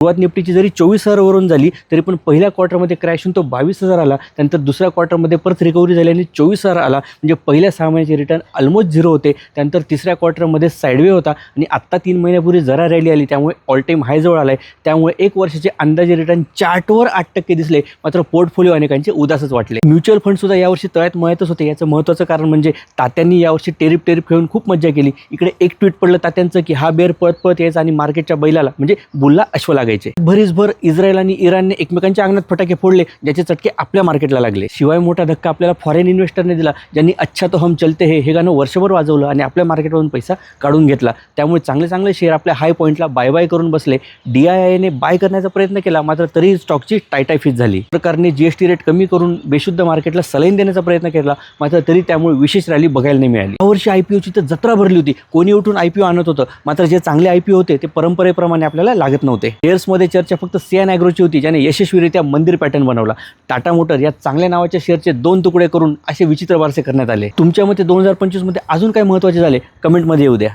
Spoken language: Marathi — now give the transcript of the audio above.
सुरुवात निफ्टीची जरी 24,000 वरून झाली तरी पण पहिल्या क्वार्टरमध्ये क्रॅश होऊन तो 22,000 आला. त्यानंतर दुसऱ्या क्वार्टरमध्ये परत रिकव्हरी झाली आणि 24,000 आला. म्हणजे पहिल्या 6 महिन्याचे रिटर्न ऑलमोस्ट झिरो होते. त्यानंतर तिसऱ्या क्वार्टरमध्ये साईडवे होता आणि आत्ता 3 महिन्यापूर्वी जरा रॅली आली, त्यामुळे ऑल टाईम हाय जवळ आलाय. त्यामुळे 1 वर्षाचे अंदाजे रिटर्न चार्टवर 8% दिसले, मात्र पोर्टफोलिओ अनेकांचे उदासच वाटले. म्युच्युअल फंड सुद्धा यावर्षी तळ्यात मळतच होते. याचं महत्त्वाचं कारण म्हणजे तात्यांनी यावर्षी टेरिफ खेळून खूप मज्जा केली. इकडे एक ट्विट पडलं तात्यांचं की हा बेर पळत पळत यायचा आणि मार्केटच्या बैलाला म्हणजे बुलला अश्व लागायचे. भरीसभर इस्रायल आणि इराणने एकमेकांच्या अंगणात फटाके फोडले, ज्याचे चटके आपल्या मार्केटला लागले. शिवाय मोठा धक्का आपल्याला फॉरेन इन्व्हेस्टरने दिला, ज्यांनी अच्छा तो हम चलते हे गाणं वर्षभर वाजवलं आणि आपल्या मार्केटमधून पैसा काढून घेतला. त्यामुळे चांगले चांगले शेअर आपल्या हाय पॉईंटला बाय करून बसले. DIIने बाय करण्याचा प्रयत्न केला, मात्र तरीही स्टॉकची टायटायफिट झाली. सरकारने GST रेट कमी करून बेशुद्ध मार्केटला सलाईन देण्याचा प्रयत्न केला, मात्र तरी त्यामुळे विशेष रॅली बघायला नाही मिळाली. यावर्षी IPOची तर जत्रा भरली होती. कोणी उठून IPO आणत होतं, मात्र जे चांगले IPO होते ते परंपरेप्रमाणे आपल्याला लागत नव्हते. शेअर्समध्ये चर्चा फक्त CN ॲग्रोची होती, ज्याने यशस्वीरित्या मंदिर पॅटर्न बनवला. टाटा मोटर या चांगल्या नावाच्या शेअरचे 2 तुकडे करून असे विचित्र बारसे करण्यात आले. तुमच्या मते 2025 मध्ये अजून काय महत्त्वाचे झाले कमेंटमध्ये येऊ द्या.